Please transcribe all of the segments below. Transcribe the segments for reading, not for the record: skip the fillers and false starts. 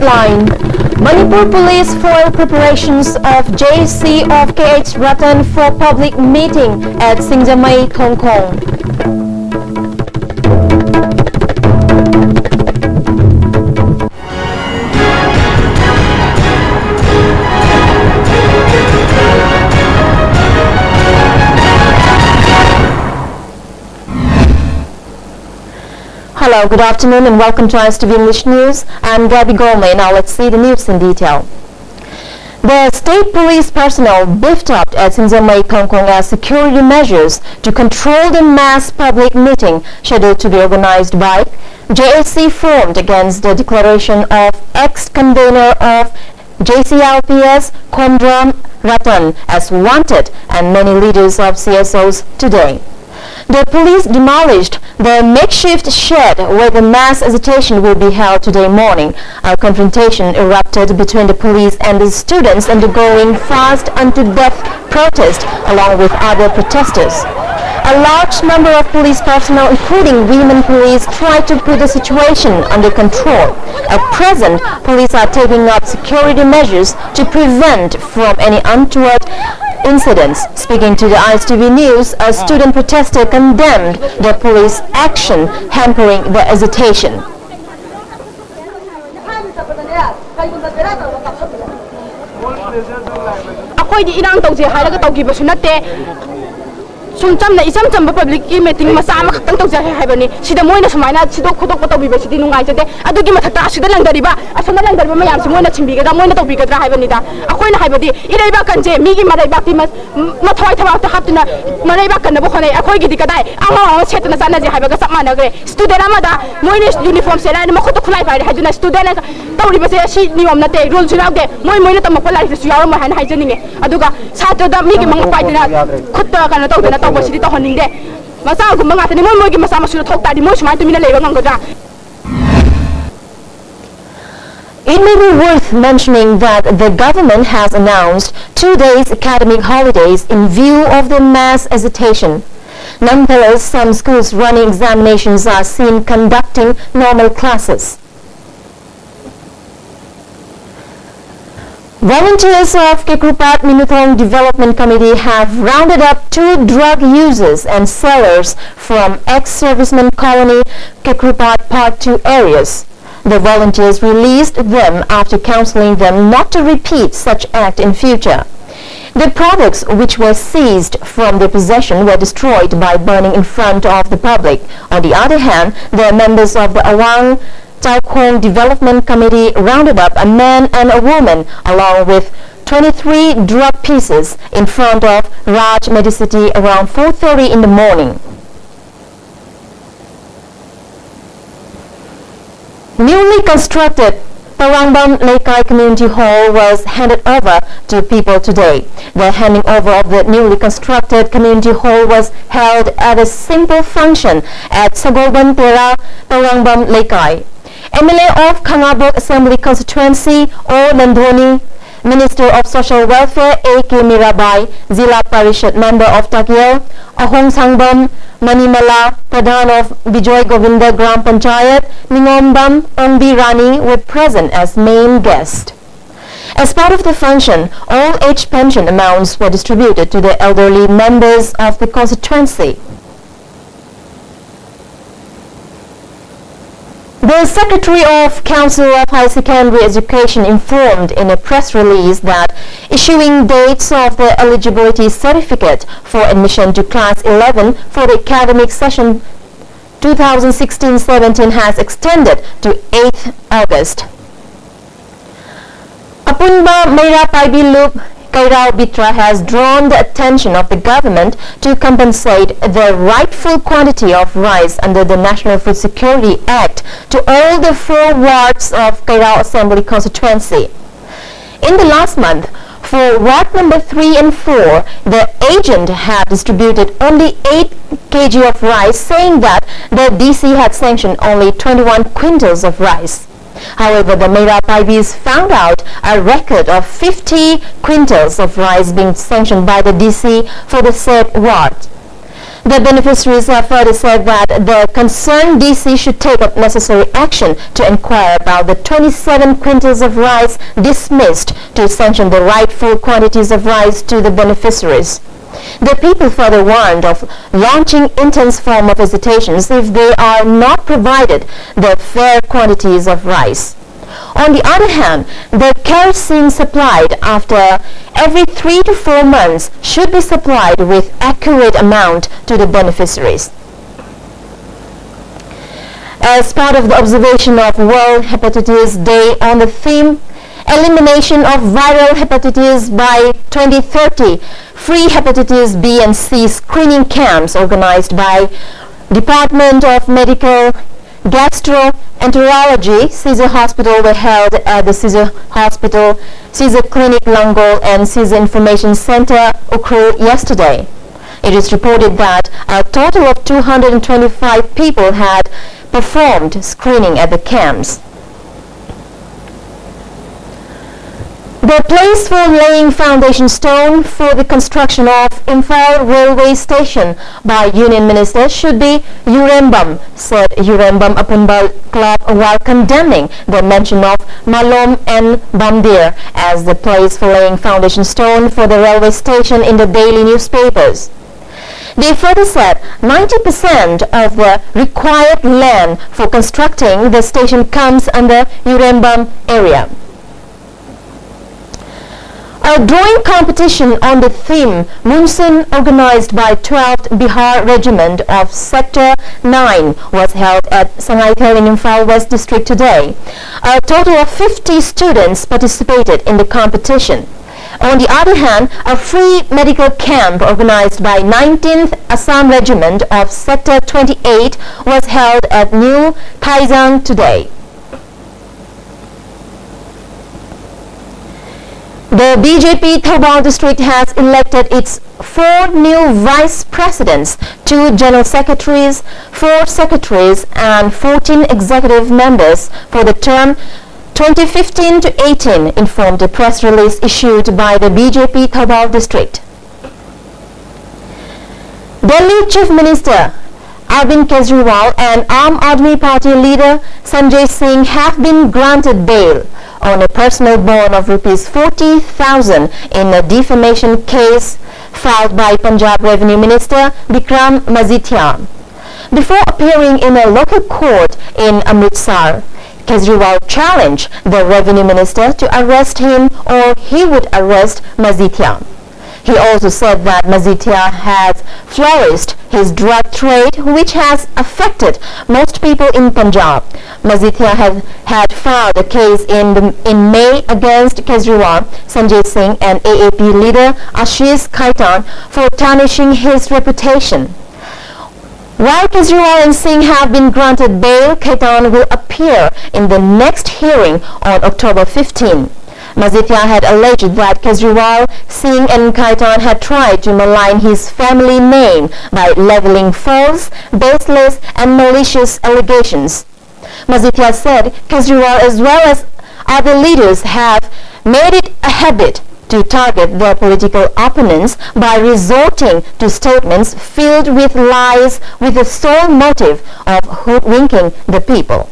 headline. Manipur police foil preparations of JC of KH Ratan for public meeting at Singjamai, Hong Kong. Hello, good afternoon and welcome to ISTV English News. I'm Gabby Gourmet. Now let's see the news in detail. The state police personnel beefed up at Singjamai, Hong Kong as security measures to control the mass public meeting scheduled to be organized by JSC formed against the declaration of ex-convener of JCLPS Kondram Ratan as wanted and many leaders of CSOs today. The police demolished the makeshift shed where the mass agitation will be held today morning. A confrontation erupted between the police and the students undergoing fast unto death protest along with other protesters. A large number of police personnel, including women police, tried to put the situation under control. At present, police are taking up security measures to prevent from any untoward incidents. Speaking to the ISTV News, a student protester condemned the police action hampering the agitation. Sum cham na isam cham public meeting masa ma khatang tau jahe hai bani sida moina sumaina sido khodok pa tawi ba sidi nungai jade adugi mathata sida langdariba asana langdariba mayam si moina chimbi ga moina tawi ga hai bani da akoina hai badi irei ba kanje mi gi marai ba ti ma thoi thawa ta hatuna marai ba kan na bo khone akoi gi dikadai anga setna sana je hai ba ga samana gre student amada moina uniform se lai ma khoto khulai bai hai duna student tauri ba se si niom na te rule chunau de moina tam pa lai su yaw ma han hai janinge aduga satra da mi gi mang pai dina khutta kan taw dina It may be worth mentioning that the government has announced 2 days academic holidays in view of the mass agitation. Nonetheless, some schools running examinations are seen conducting normal classes. Volunteers of Kekrupat Minuthong Development Committee have rounded up 2 drug users and sellers from ex-servicemen colony Kekrupat Part 2 areas. The volunteers released them after counseling them not to repeat such act in future. The products which were seized from their possession were destroyed by burning in front of the public. On the other hand, the members of the Awang Taikong Development Committee rounded up a man and a woman along with 23 drug pieces in front of Raj Medicity around 4:30 in the morning. Newly constructed Parangbam Lekai Community Hall was handed over to people today. The handing over of the newly constructed community hall was held at a simple function at Sagolban Tera, Parangbam Lekai. MLA of Kangabok Assembly Constituency, O Landoni, Minister of Social Welfare, A.K. Mirabai, Zila Parishad Member of Takyel, Ahong Sangbam, Manimala, Pradhan of Bijoy Govinda Gram Panchayat, Ningombam, Ongbi Rani were present as main guests. As part of the function, all age pension amounts were distributed to the elderly members of the constituency. The Secretary of Council of High Secondary Education informed in a press release that issuing dates of the eligibility certificate for admission to Class 11 for the academic session 2016-17 has extended to 8th August. Apunba Meira Paibi Loop Kairao Bitra has drawn the attention of the government to compensate the rightful quantity of rice under the National Food Security Act to all the 4 wards of Kairao Assembly constituency. In the last month, for ward number 3 and 4, the agent had distributed only 8 kg of rice, saying that the DC had sanctioned only 21 quintals of rice. However, the Meira Paibis found out a record of 50 quintals of rice being sanctioned by the DC for the said ward. The beneficiaries have further said that the concerned DC should take up necessary action to inquire about the 27 quintals of rice dismissed to sanction the rightful quantities of rice to the beneficiaries. The people further warned of launching intense form of visitations if they are not provided the fair quantities of rice. On the other hand, the kerosene supplied after every 3 to 4 months should be supplied with accurate amount to the beneficiaries. As part of the observation of World Hepatitis Day on the theme Elimination of Viral Hepatitis by 2030, free hepatitis B and C screening camps organized by Department of Medical Gastroenterology, Caesar Hospital were held at the Caesar Hospital, Caesar Clinic Langol and Caesar Information Center occurred yesterday. It is reported that a total of 225 people had performed screening at the camps. The place for laying foundation stone for the construction of Imphal railway station by Union Minister should be Urembam, said Urembam Apunbal Club while condemning the mention of Malom and Bamdir as the place for laying foundation stone for the railway station in the daily newspapers. They further said 90% of the required land for constructing the station comes under Urembam area. A drawing competition on the theme Monsoon organized by 12th Bihar Regiment of Sector 9 was held at Sangaitel in Imphal West District today. A total of 50 students participated in the competition. On the other hand, a free medical camp organized by 19th Assam Regiment of Sector 28 was held at New Kaizang today. The BJP Thoubal district has elected its 4 new vice presidents, 2 general secretaries, 4 secretaries and 14 executive members for the term 2015 to 18, informed a press release issued by the BJP Thoubal district. Delhi Chief Minister Arvind Kejriwal and Aam Aadmi Party leader Sanjay Singh have been granted bail on a personal bond of Rs 40,000 in a defamation case filed by Punjab Revenue Minister Bikram Majithia. Before appearing in a local court in Amritsar, Kejriwal challenged the Revenue Minister to arrest him or he would arrest Majithia. He also said that Majithia has flourished his drug trade, which has affected most people in Punjab. Majithia had filed a case in May against Kejriwal, Sanjay Singh and AAP leader Ashish Khaitan for tarnishing his reputation. While Kejriwal and Singh have been granted bail, Khaitan will appear in the next hearing on October 15. Majithia had alleged that Kejriwal, Singh and Khaitan had tried to malign his family name by leveling false, baseless and malicious allegations. Majithia said Kejriwal as well as other leaders have made it a habit to target their political opponents by resorting to statements filled with lies with the sole motive of hoodwinking the people.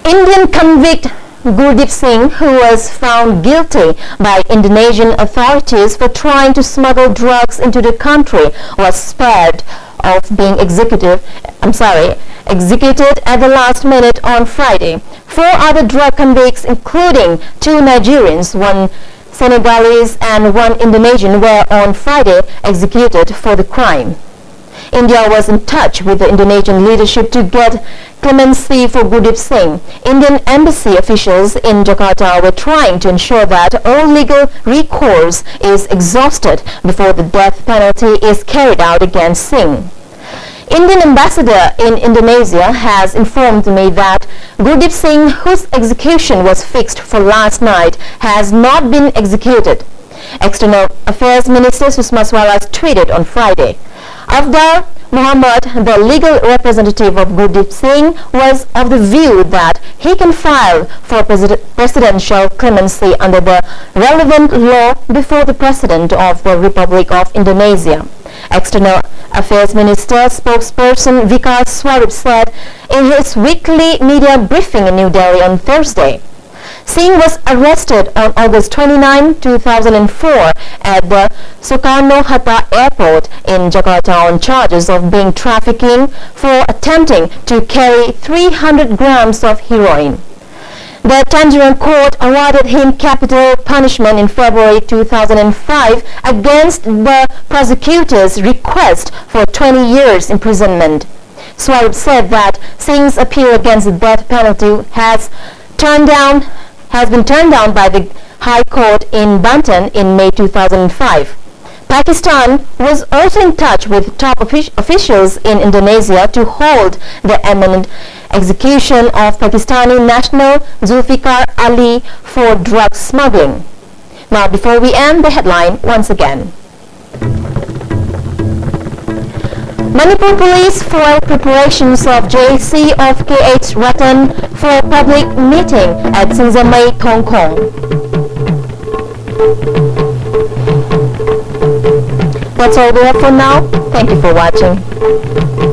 Indian convict Gurdeep Singh, who was found guilty by Indonesian authorities for trying to smuggle drugs into the country, was spared of being executed at the last minute on Friday. 4 other drug convicts, including 2 Nigerians, 1 Senegalese and 1 Indonesian, were on Friday executed for the crime. India was in touch with the Indonesian leadership to get clemency for Gurdeep Singh. Indian embassy officials in Jakarta were trying to ensure that all legal recourse is exhausted before the death penalty is carried out against Singh. Indian ambassador in Indonesia has informed me that Gurdeep Singh, whose execution was fixed for last night, has not been External Affairs Minister Sushma Swaraj tweeted on Friday. Afdal Mohammed, the legal representative of Gurdeep Singh, was of the view that he can file for presidential clemency under the relevant law before the President of the Republic of Indonesia. External Affairs Minister spokesperson Vikas Swarip said in his weekly media briefing in New Delhi on Thursday. Singh was arrested on August 29, 2004 at the Soekarno-Hatta airport in Jakarta on charges of being trafficking for attempting to carry 300 grams of heroin. The Tangerine court awarded him capital punishment in February 2005 against the prosecutor's request for 20 years imprisonment. Swarip said that Singh's appeal against the death penalty has been turned down by the High Court in Banten in May 2005. Pakistan was also in touch with top officials in Indonesia to hold the imminent execution of Pakistani national Zulfikar Ali for drug smuggling. Now, before we end the headline once again. Manipur police foiled preparations of JC of KH Ratan for public meeting at Sinzamay, Hong Kong. That's all we have for now. Thank you for watching.